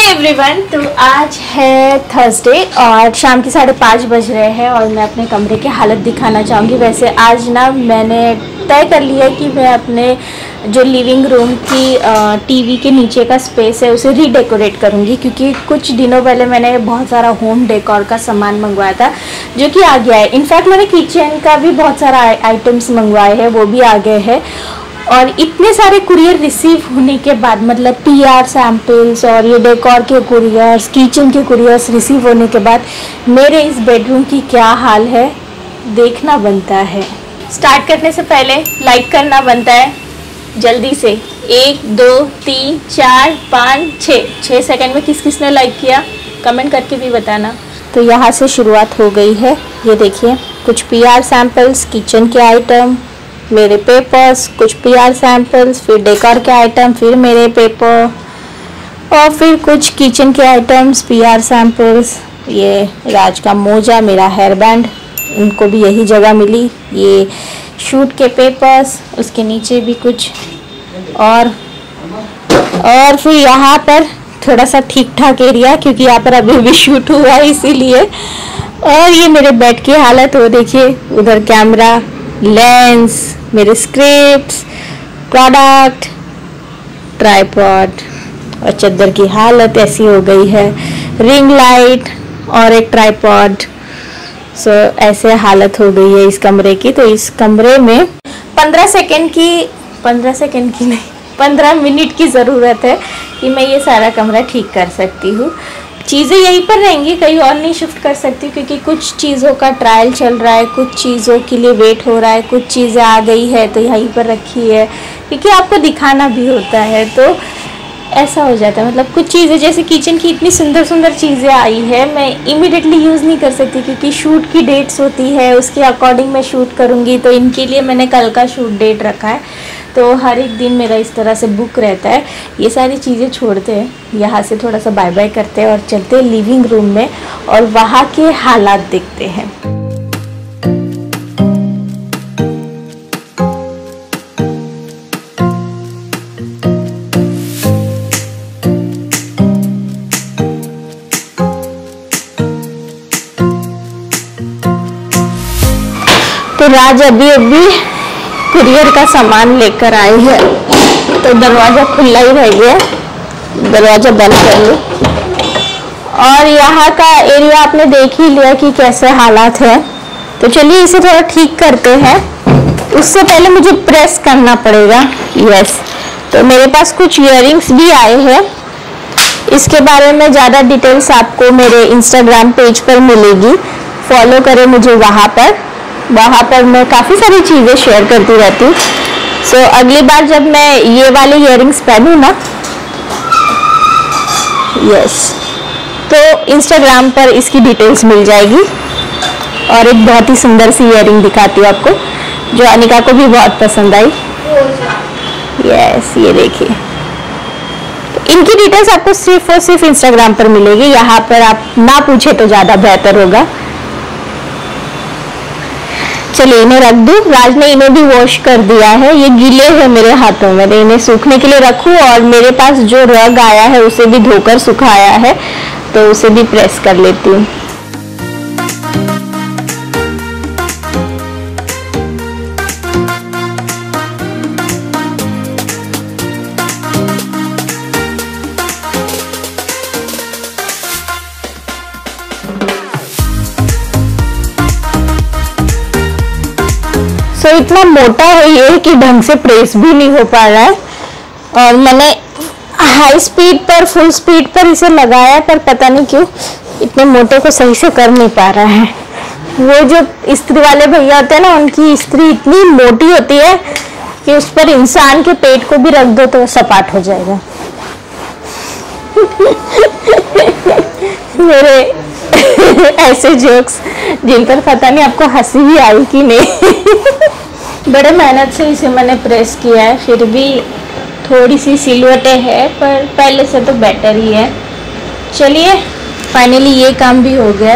Everyone, तो आज है थर्सडे और शाम के 5:30 बज रहे हैं और मैं अपने कमरे की हालत दिखाना चाहूँगी। वैसे आज ना मैंने तय कर लिया है कि मैं अपने जो लिविंग रूम की टीवी के नीचे का स्पेस है उसे रीडेकोरेट करूँगी, क्योंकि कुछ दिनों पहले मैंने बहुत सारा होम डेकोर का सामान मंगवाया था जो कि आ गया है। इनफैक्ट मैंने किचन का भी बहुत सारा आइटम्स मंगवाए हैं, वो भी आ गए हैं। और इतने सारे कुरियर रिसीव होने के बाद, मतलब PR सैम्पल्स और ये डेकोर के कुरियर्स, किचन के कुरियर्स रिसीव होने के बाद मेरे इस बेडरूम की क्या हाल है देखना बनता है। स्टार्ट करने से पहले लाइक करना बनता है जल्दी से। 1 2 3 4 5 6 सेकंड में किस किसने लाइक किया कमेंट करके भी बताना। तो यहाँ से शुरुआत हो गई है। ये देखिए, कुछ PR सैम्पल्स, किचन के आइटम, मेरे पेपर्स, कुछ PR सैम्पल्स, फिर डेकोर के आइटम, फिर मेरे पेपर और फिर कुछ किचन के आइटम्स, PR सैम्पल्स। ये राज का मोजा, मेरा हेयर बैंड, उनको भी यही जगह मिली। ये शूट के पेपर्स, उसके नीचे भी कुछ और फिर यहाँ पर थोड़ा सा ठीक ठाक एरिया, क्योंकि यहाँ पर अभी भी शूट हुआ है इसीलिए। और ये मेरे बेड की हालत हो देखिए, उधर कैमरा, लेंस, मेरे स्क्रिप्ट्स, प्रोडक्ट, ट्राइपॉड और चादर की हालत ऐसी हो गई है, रिंग लाइट और एक ट्राइपॉड। सो ऐसे हालत हो गई है इस कमरे की। तो इस कमरे में 15 मिनट की ज़रूरत है कि मैं ये सारा कमरा ठीक कर सकती हूँ। चीज़ें यहीं पर रहेंगी, कहीं और नहीं शिफ्ट कर सकती, क्योंकि कुछ चीज़ों का ट्रायल चल रहा है, कुछ चीज़ों के लिए वेट हो रहा है, कुछ चीज़ें आ गई है तो यहीं पर रखी है, क्योंकि आपको दिखाना भी होता है। तो ऐसा हो जाता है, मतलब कुछ चीज़ें जैसे किचन की इतनी सुंदर सुंदर चीज़ें आई है, मैं इमीडिएटली यूज़ नहीं कर सकती क्योंकि शूट की डेट्स होती है, उसके अकॉर्डिंग मैं शूट करूँगी। तो इनके लिए मैंने कल का शूट डेट रखा है, तो हर एक दिन मेरा इस तरह से बुक रहता है। ये सारी चीज़ें छोड़ते हैं, यहाँ से थोड़ा सा बाय बाय करते हैं और चलते हैं लिविंग रूम में और वहाँ के हालात देखते हैं। तो राज अभी कुरियर का सामान लेकर आई है, तो दरवाज़ा खुला ही रह गया, दरवाज़ा बंद कर लो। और यहाँ का एरिया आपने देख ही लिया कि कैसे हालात है। तो चलिए इसे थोड़ा ठीक करते हैं। उससे पहले मुझे प्रेस करना पड़ेगा। यस, तो मेरे पास कुछ इयररिंग्स भी आए हैं। इसके बारे में ज़्यादा डिटेल्स आपको मेरे इंस्टाग्राम पेज पर मिलेगी, फॉलो करें मुझे वहाँ पर मैं काफ़ी सारी चीज़ें शेयर करती रहती हूँ। सो अगली बार जब मैं ये वाले इयररिंग्स पहनूँ ना, यस, तो इंस्टाग्राम पर इसकी डिटेल्स मिल जाएगी। और एक बहुत ही सुंदर सी इयररिंग दिखाती हूँ आपको, जो अनिका को भी बहुत पसंद आई। यस, ये देखिए, इनकी डिटेल्स आपको सिर्फ और सिर्फ इंस्टाग्राम पर मिलेगी, यहाँ पर आप ना पूछे तो ज़्यादा बेहतर होगा। चलिए इन्हें रख दूँ। राज ने इन्हें भी वॉश कर दिया है, ये गीले हैं मेरे हाथों में, इन्हें सूखने के लिए रखूँ। और मेरे पास जो रग आया है उसे भी धोकर सुखाया है, तो उसे भी प्रेस कर लेती हूँ। तो इतना मोटा है ये कि ढंग से प्रेस भी नहीं हो पा रहा है। और मैंने हाई स्पीड पर, फुल स्पीड पर इसे लगाया, पर पता नहीं क्यों इतने मोटे को सही से कर नहीं पा रहा है। वो जो इस्त्री वाले भैया होते हैं ना, उनकी इस्त्री इतनी मोटी होती है कि उस पर इंसान के पेट को भी रख दो तो सपाट हो जाएगा। मेरे ऐसे जोक्स जिन पर पता नहीं आपको हंसी भी आई कि नहीं। बड़े मेहनत से इसे मैंने प्रेस किया है, फिर भी थोड़ी सी सिलवटें है, पर पहले से तो बेटर ही है। चलिए फाइनली ये काम भी हो गया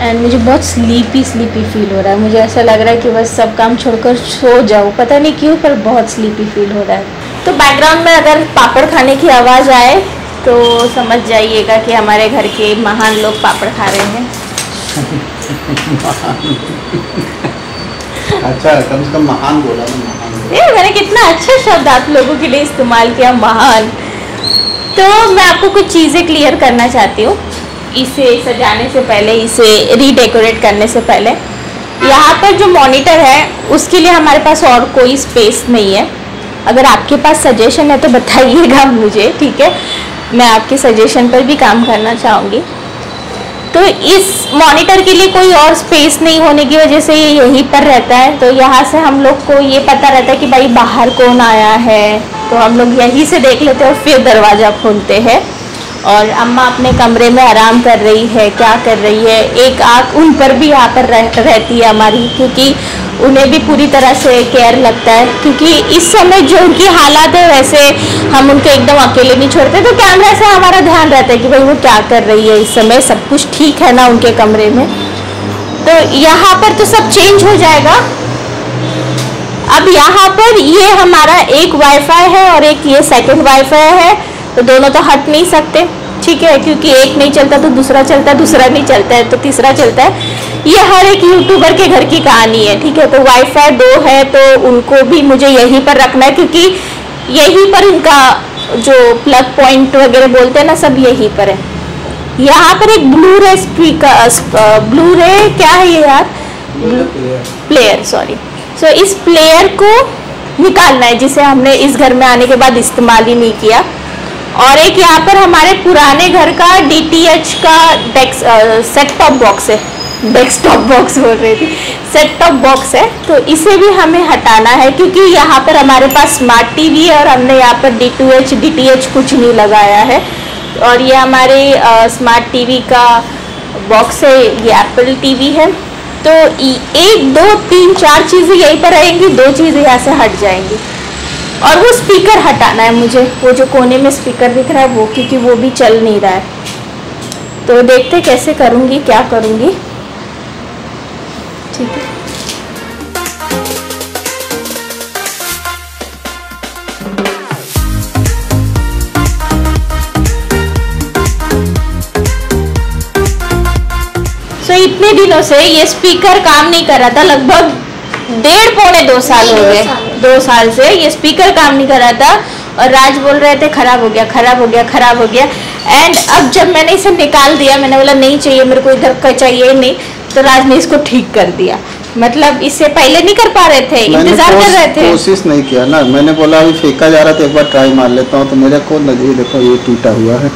एंड मुझे बहुत स्लीपी फील हो रहा है। मुझे ऐसा लग रहा है कि बस सब काम छोड़कर सो जाऊँ, पता नहीं क्यों, पर बहुत स्लीपी फील हो रहा है। तो बैकग्राउंड में अगर पापड़ खाने की आवाज़ आए तो समझ जाइएगा कि हमारे घर के महान लोग पापड़ खा रहे हैं। अच्छा, कम से कम महान बोला ना, महान। ये मैंने कितना अच्छा शब्द आप लोगों के लिए इस्तेमाल किया, महान। तो मैं आपको कुछ चीज़ें क्लियर करना चाहती हूँ इसे सजाने से पहले, इसे रीडेकोरेट करने से पहले। यहाँ पर जो मॉनिटर है उसके लिए हमारे पास और कोई स्पेस नहीं है। अगर आपके पास सजेशन है तो बताइएगा मुझे, ठीक है? मैं आपके सजेशन पर भी काम करना चाहूँगी। तो इस मॉनिटर के लिए कोई और स्पेस नहीं होने की वजह से ये यहीं पर रहता है। तो यहाँ से हम लोग को ये पता रहता है कि भाई बाहर कौन आया है, तो हम लोग यहीं से देख लेते हैं और फिर दरवाज़ा खोलते हैं। और अम्मा अपने कमरे में आराम कर रही है, क्या कर रही है, एक आँख उन पर भी यहाँ पर रहती है हमारी, क्योंकि उन्हें भी पूरी तरह से केयर लगता है। क्योंकि इस समय जो उनकी हालात है वैसे हम उनको एकदम अकेले नहीं छोड़ते, तो कैमरा से हमारा ध्यान रहता है कि भाई वो क्या कर रही है, इस समय सब कुछ ठीक है ना उनके कमरे में। तो यहाँ पर तो सब चेंज हो जाएगा। अब यहाँ पर ये हमारा एक वाईफाई है और एक ये सेकंड वाईफाई है, तो दोनों तो हट नहीं सकते, ठीक है? क्योंकि एक नहीं चलता तो दूसरा चलता है, दूसरा नहीं चलता है तो तीसरा चलता है। ये हर एक यूट्यूबर के घर की कहानी है, ठीक है? तो वाईफाई 2 है तो उनको भी मुझे यहीं पर रखना है, क्योंकि यहीं पर इनका जो प्लग पॉइंट वगैरह बोलते हैं ना, सब यहीं पर है। यहाँ पर एक ब्लू-रे स्पीकर, ब्लू-रे क्या है ये यार, प्लेयर, सॉरी। सो इस प्लेयर को निकालना है जिसे हमने इस घर में आने के बाद इस्तेमाल ही नहीं किया। और एक यहाँ पर हमारे पुराने घर का DTH का सेट टॉप बॉक्स है, डेस्कटॉप बॉक्स बोल रही थी, सेट टॉप बॉक्स है। तो इसे भी हमें हटाना है, क्योंकि यहाँ पर हमारे पास स्मार्ट टीवी है और हमने यहाँ पर DTH कुछ नहीं लगाया है। और ये हमारे स्मार्ट टीवी का बॉक्स है, ये एप्पल टीवी है। तो 1 2 3 4 चीज़ें यहीं पर रहेंगी, 2 चीज़ें यहाँ से हट जाएंगी। और वो स्पीकर हटाना है मुझे, वो जो कोने में स्पीकर दिख रहा है वो, क्योंकि वो भी चल नहीं रहा है। तो देखते कैसे करूँगी, क्या करूँगी, ठीक है? इतने दिनों से ये स्पीकर काम नहीं कर रहा था, लगभग 1.5 पौने 2 साल हो गए, 2 साल से ये स्पीकर काम नहीं कर रहा था। और राज बोल रहे थे खराब हो गया, खराब हो गया, खराब हो गया। एंड अब जब मैंने इसे निकाल दिया, मैंने बोला नहीं चाहिए मेरे को, इधर का चाहिए नहीं, तो राज ने इसको ठीक कर दिया। मतलब इससे पहले नहीं कर पा रहे थे, इंतजार कर रहे थे, कोशिश नहीं किया ना। मैंने बोला अभी फेंका जा रहा था, एक बार ट्राई मार लेता हूँ, तो मेरे को लगे देखो ये टूटा हुआ है।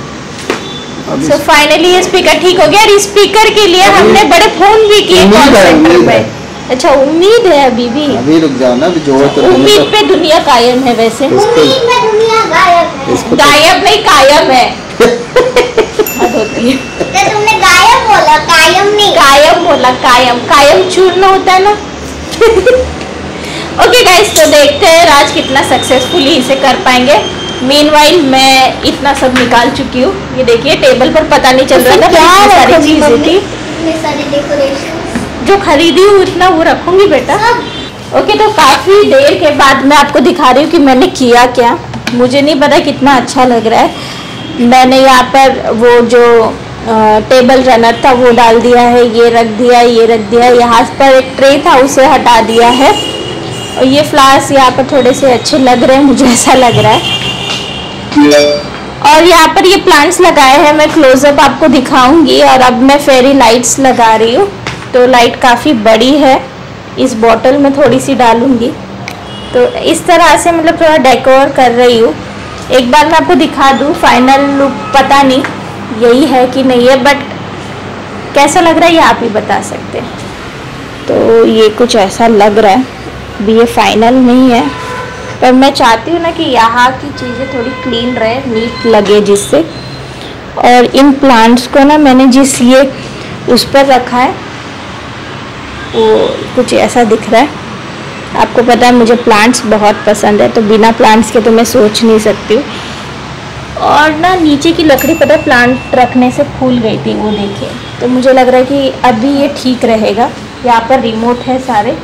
सो फाइनली ये स्पीकर ठीक हो गया। और इस स्पीकर के लिए हमने बड़े फोन भी किए कॉल सेंटर में। अच्छा, उम्मीद है अभी भी, अभी रुक जाओ ना, अभी जो तो उम्मीद पे दुनिया कायम है। वैसे उम्मीद पे दुनिया गायब है, गायब नहीं कायम है। हद होती है, तो तुमने गायब बोला, कायम नहीं। कायम बोला, कायम, कायम चूरना होता है ना। ओके गाइस, तो देखते हैं राज कितना सक्सेसफुली इसे कर पाएंगे। मीनवाइल मैं इतना सब निकाल चुकी हूँ। ये देखिए टेबल पर पता नहीं चल रहा था, क्या सारी चीजें थी, सारी डेकोरेशन जो खरीदी हूँ इतना वो रखूंगी बेटा। ओके, तो काफ़ी देर के बाद मैं आपको दिखा रही हूँ कि मैंने किया क्या। मुझे नहीं पता कितना अच्छा लग रहा है। मैंने यहाँ पर वो जो टेबल रनर था वो डाल दिया है, ये रख दिया, ये रख दिया। यहाँ पर एक ट्रे था उसे हटा दिया है। और ये फ्लावर्स यहाँ पर थोड़े से अच्छे लग रहे हैं, मुझे ऐसा लग रहा है। और यहाँ पर ये प्लांट्स लगाए हैं, मैं क्लोजअप आपको दिखाऊंगी। और अब मैं फेरी लाइट्स लगा रही हूँ, तो लाइट काफ़ी बड़ी है, इस बॉटल में थोड़ी सी डालूंगी। तो इस तरह से मतलब थोड़ा डेकोर कर रही हूँ। एक बार मैं आपको दिखा दूँ फाइनल लुक, पता नहीं यही है कि नहीं है, बट कैसा लग रहा है ये आप ही बता सकते हैं। तो ये कुछ ऐसा लग रहा है, अभी ये फाइनल नहीं है, पर मैं चाहती हूँ ना कि यहाँ की चीज़ें थोड़ी क्लीन रहे, नीट लगे जिससे। और इन प्लांट्स को ना मैंने जिस ये उस पर रखा है वो कुछ ऐसा दिख रहा है। आपको पता है मुझे प्लांट्स बहुत पसंद है, तो बिना प्लांट्स के तो मैं सोच नहीं सकती हूँ। और ना नीचे की लकड़ी पता है प्लांट रखने से फूल गई थी, वो देखिए। तो मुझे लग रहा है कि अभी ये ठीक रहेगा। यहाँ पर रिमोट है सारे,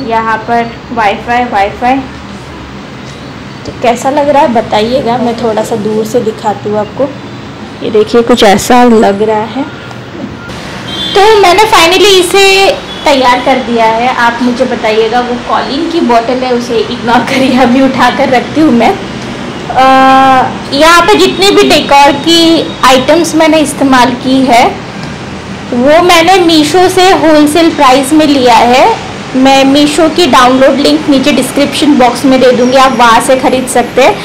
यहाँ पर वाईफाई। तो कैसा लग रहा है बताइएगा। मैं थोड़ा सा दूर से दिखाती हूँ आपको। ये देखिए कुछ ऐसा लग रहा है। तो मैंने फाइनली इसे तैयार कर दिया है। आप मुझे बताइएगा। वो कॉलिन की बोतल है, उसे इग्नोर करिए, अभी उठा कर रखती हूँ मैं। यहाँ पे जितने भी डेकोर की आइटम्स मैंने इस्तेमाल की है वो मैंने मीशो से होलसेल प्राइस में लिया है। मैं मीशो की डाउनलोड लिंक नीचे डिस्क्रिप्शन बॉक्स में दे दूँगी, आप वहाँ से ख़रीद सकते हैं।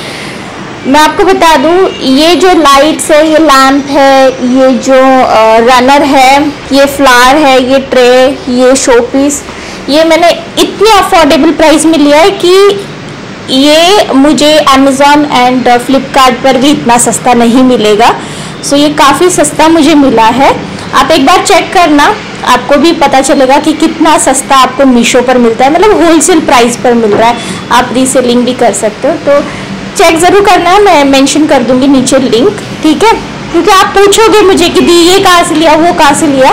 मैं आपको बता दूँ, ये जो लाइट्स है, ये लैम्प है, ये जो रनर है, ये फ्लावर है, ये ट्रे, ये शो पीस, ये मैंने इतने अफोर्डेबल प्राइस में लिया है कि ये मुझे अमेज़ॉन एंड फ्लिपकार्ट पर भी इतना सस्ता नहीं मिलेगा। सो ये काफ़ी सस्ता मुझे मिला है। आप एक बार चेक करना, आपको भी पता चलेगा कि कितना सस्ता आपको मीशो पर मिलता है, मतलब होलसेल प्राइस पर मिल रहा है। आप रीसेलिंग भी कर सकते हो, तो चेक ज़रूर करना है। मैं मेंशन कर दूंगी नीचे लिंक, ठीक है? क्योंकि आप पूछोगे मुझे कि दी ये कहाँ से लिया, वो कहाँ से लिया।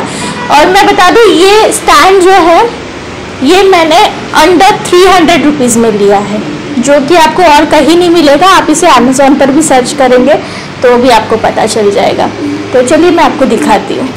और मैं बता दूँ, ये स्टैंड जो है ये मैंने अंडर 300 रुपीज़ में लिया है, जो कि आपको और कहीं नहीं मिलेगा। आप इसे अमेज़ॉन पर भी सर्च करेंगे तो भी आपको पता चल जाएगा। तो चलिए मैं आपको दिखाती हूँ।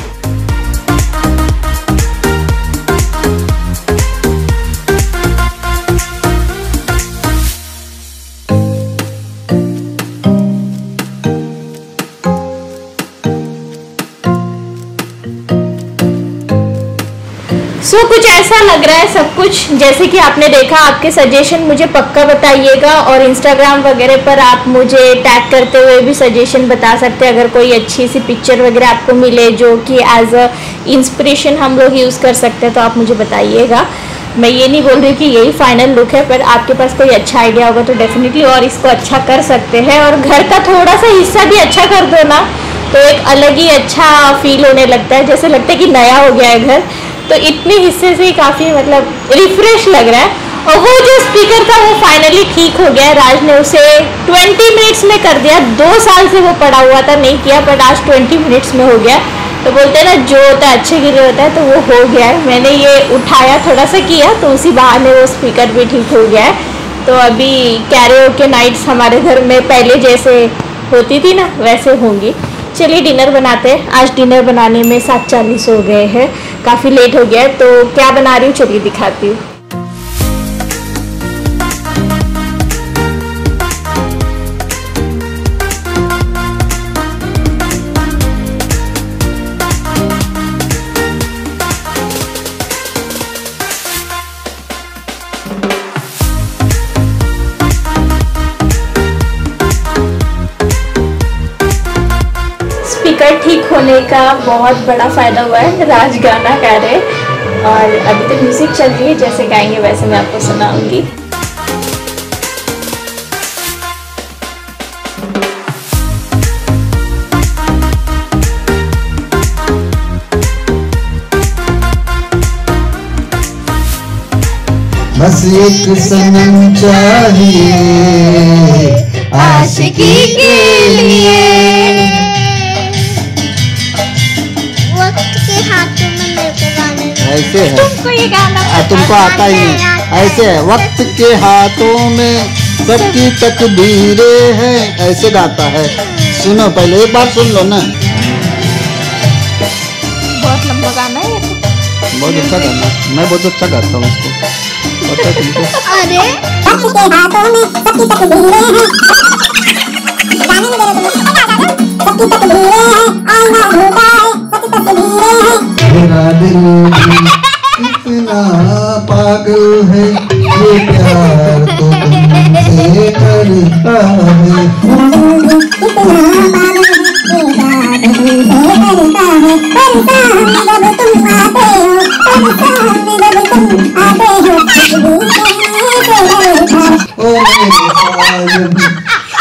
कुछ ऐसा लग रहा है सब कुछ, जैसे कि आपने देखा। आपके सजेशन मुझे पक्का बताइएगा, और इंस्टाग्राम वगैरह पर आप मुझे टैग करते हुए भी सजेशन बता सकते हैं। अगर कोई अच्छी सी पिक्चर वगैरह आपको मिले जो कि एज अ इंस्पिरेशन हम लोग यूज़ कर सकते हैं, तो आप मुझे बताइएगा। मैं ये नहीं बोल रही कि यही फाइनल लुक है, पर आपके पास कोई अच्छा आइडिया होगा तो डेफिनेटली और इसको अच्छा कर सकते हैं। और घर का थोड़ा सा हिस्सा भी अच्छा कर दो ना, तो एक अलग ही अच्छा फील होने लगता है, जैसे लगता है कि नया हो गया है घर। तो इतने हिस्से से काफ़ी मतलब रिफ्रेश लग रहा है। और वो जो स्पीकर था वो फाइनली ठीक हो गया है। राज ने उसे 20 मिनट्स में कर दिया। 2 साल से वो पड़ा हुआ था, नहीं किया, बट आज 20 मिनट्स में हो गया। तो बोलते हैं ना, जो होता है अच्छे के लिए होता है, तो वो हो गया है। मैंने ये उठाया, थोड़ा सा किया, तो उसी बहाने वो स्पीकर भी ठीक हो गया है। तो अभी कैरियोके नाइट्स हमारे घर में पहले जैसे होती थी ना, वैसे होंगी। चलिए डिनर बनाते हैं। आज डिनर बनाने में 7:40 हो गए हैं, काफ़ी लेट हो गया है। तो क्या बना रही हूँ चलिए दिखाती हूँ। स्पीकर ठीक होने का बहुत बड़ा फ़ायदा हुआ है। राज गाना गा रहे, और अभी तो म्यूज़िक चल रही है, जैसे गाएंगे वैसे मैं आपको सुनाऊंगी। बस एक सनम चाहिए आशिकी के लिए, वक्त के हाथों में मेरे को गाने ऐसे है। तुमको ये गाना तुमको आता ही नहीं। ऐसे है, वक्त के हाथों में सबकी तकदीरें हैं, ऐसे गाता है। सुनो पहले, एक बार सुन लो ना। बहुत लंबा गाना है ये तो। बहुत अच्छा गाना, मैं बहुत अच्छा गाता हूँ इसको, पता है तुमको? अरे वक्त के हाथों में सबकी तकदीरें हैं, गाने में मेरे सबकी तकदीरें हैं, आईना ढूंढा है, सबकी तकदीरें हैं। मेरा दिल इतना पागल है, ये प्यार तो तुमसे करता है।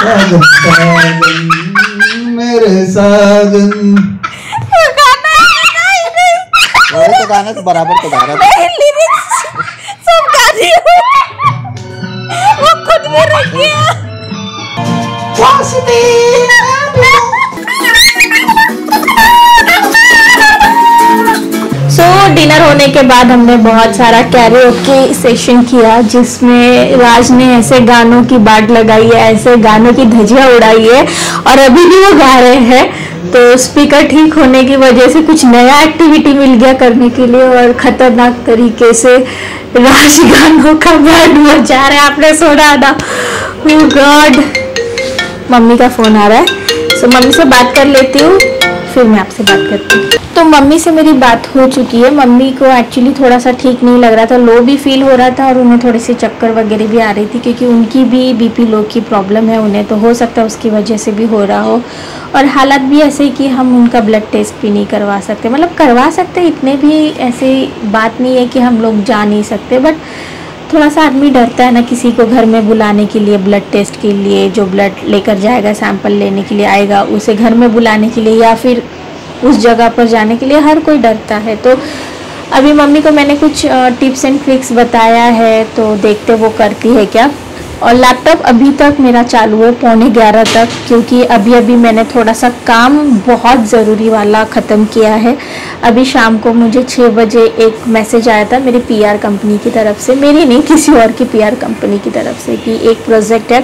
साजन साजन मेरे साजन, वही तो गाना तो बराबर तो गा रहा था। सब गा दिया, वो खुद में रख गया। सो डिनर डिनर होने के बाद हमने बहुत सारा कैरियोके सेशन किया, जिसमें राज ने ऐसे गानों की बाट लगाई है, ऐसे गानों की धज्जियां उड़ाई है और अभी भी वो गा रहे हैं। तो स्पीकर ठीक होने की वजह से कुछ नया एक्टिविटी मिल गया करने के लिए और खतरनाक तरीके से राज गानों का बैंड बजा रहे हैं। आपने सुना था? ओह गॉड, मम्मी का फोन आ रहा है, सो मम्मी से बात कर लेती हूँ, फिर मैं आपसे बात करती हूँ। तो मम्मी से मेरी बात हो चुकी है। मम्मी को एक्चुअली थोड़ा सा ठीक नहीं लग रहा था, लो भी फील हो रहा था और उन्हें थोड़ी सी चक्कर वगैरह भी आ रही थी, क्योंकि उनकी भी बीपी लो की प्रॉब्लम है उन्हें, तो हो सकता है उसकी वजह से भी हो रहा हो। और हालात भी ऐसे कि हम उनका ब्लड टेस्ट भी नहीं करवा सकते, मतलब करवा सकते, इतने भी ऐसी बात नहीं है कि हम लोग जा नहीं सकते, बट थोड़ा सा आदमी डरता है ना किसी को घर में बुलाने के लिए ब्लड टेस्ट के लिए, जो ब्लड लेकर जाएगा सैंपल लेने के लिए आएगा, उसे घर में बुलाने के लिए या फिर उस जगह पर जाने के लिए, हर कोई डरता है। तो अभी मम्मी को मैंने कुछ टिप्स एंड ट्रिक्स बताया है, तो देखते वो करती है क्या। और लैपटॉप अभी तक मेरा चालू है 11:15 तक, क्योंकि अभी अभी मैंने थोड़ा सा काम बहुत ज़रूरी वाला ख़त्म किया है। अभी शाम को मुझे 6 बजे एक मैसेज आया था मेरी PR कंपनी की तरफ से, मेरी नहीं किसी और की PR कंपनी की तरफ से, कि एक प्रोजेक्ट है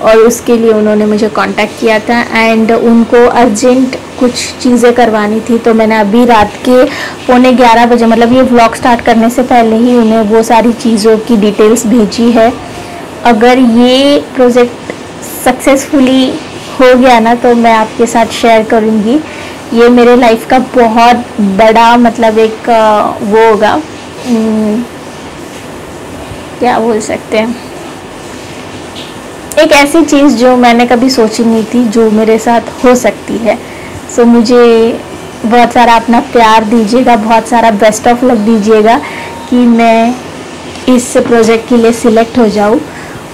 और उसके लिए उन्होंने मुझे कांटेक्ट किया था एंड उनको अर्जेंट कुछ चीज़ें करवानी थी। तो मैंने अभी रात के 11:15 बजे, मतलब ये व्लॉग स्टार्ट करने से पहले ही उन्हें वो सारी चीज़ों की डिटेल्स भेजी है। अगर ये प्रोजेक्ट सक्सेसफुली हो गया ना, तो मैं आपके साथ शेयर करूँगी। ये मेरे लाइफ का बहुत बड़ा, मतलब एक वो होगा, क्या बोल सकते हैं, एक ऐसी चीज़ जो मैंने कभी सोची नहीं थी जो मेरे साथ हो सकती है। सो मुझे बहुत सारा अपना प्यार दीजिएगा, बहुत सारा बेस्ट ऑफ लक दीजिएगा कि मैं इस प्रोजेक्ट के लिए सिलेक्ट हो जाऊँ।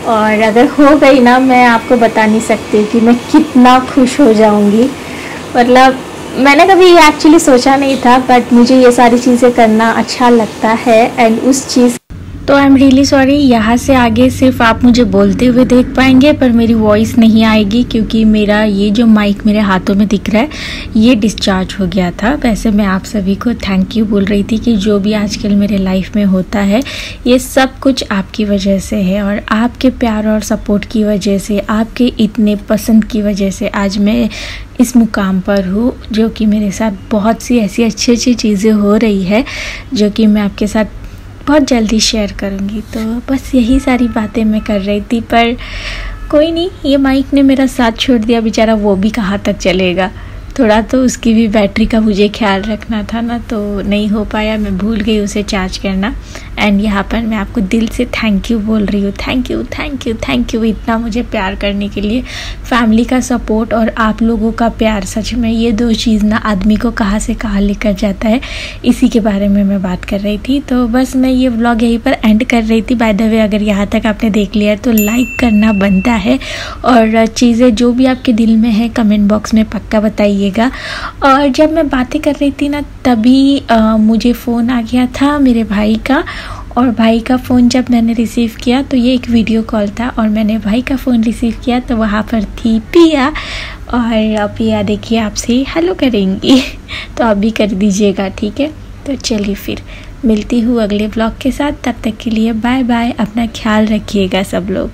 और अगर हो गई ना, मैं आपको बता नहीं सकती कि मैं कितना खुश हो जाऊँगी। मतलब मैंने कभी एक्चुअली सोचा नहीं था, बट मुझे ये सारी चीज़ें करना अच्छा लगता है एंड उस चीज़, तो आई एम रियली सॉरी, यहाँ से आगे सिर्फ आप मुझे बोलते हुए देख पाएंगे पर मेरी वॉइस नहीं आएगी, क्योंकि मेरा ये जो माइक मेरे हाथों में दिख रहा है ये डिस्चार्ज हो गया था। वैसे मैं आप सभी को थैंक यू बोल रही थी कि जो भी आजकल मेरे लाइफ में होता है ये सब कुछ आपकी वजह से है, और आपके प्यार और सपोर्ट की वजह से, आपके इतने पसंद की वजह से आज मैं इस मुकाम पर हूँ, जो कि मेरे साथ बहुत सी ऐसी अच्छी अच्छी चीज़ें हो रही है जो कि मैं आपके साथ बहुत जल्दी शेयर करूँगी। तो बस यही सारी बातें मैं कर रही थी, पर कोई नहीं, ये माइक ने मेरा साथ छोड़ दिया बेचारा, वो भी कहाँ तक चलेगा। थोड़ा तो उसकी भी बैटरी का मुझे ख्याल रखना था ना, तो नहीं हो पाया, मैं भूल गई उसे चार्ज करना। एंड यहाँ पर मैं आपको दिल से थैंक यू बोल रही हूँ, thank you thank you thank you इतना मुझे प्यार करने के लिए। फैमिली का सपोर्ट और आप लोगों का प्यार, सच में ये दो चीज़ ना आदमी को कहाँ से कहाँ लेकर जाता है, इसी के बारे में मैं बात कर रही थी। तो बस मैं ये व्लॉग यहीं पर एंड कर रही थी। बाय द वे, अगर यहाँ तक आपने देख लिया तो लाइक करना बनता है, और चीज़ें जो भी आपके दिल में है कमेंट बॉक्स में पक्का बताइएगा। और जब मैं बातें कर रही थी ना, तभी मुझे फ़ोन आ गया था मेरे भाई का, और भाई का फ़ोन जब मैंने रिसीव किया तो ये एक वीडियो कॉल था, और मैंने भाई का फ़ोन रिसीव किया तो वहाँ पर थी पिया, और पिया देखिए आपसे हेलो करेंगी तो आप भी कर दीजिएगा, ठीक है। तो चलिए फिर मिलती हूँ अगले ब्लॉग के साथ, तब तक के लिए बाय बाय, अपना ख्याल रखिएगा सब लोग।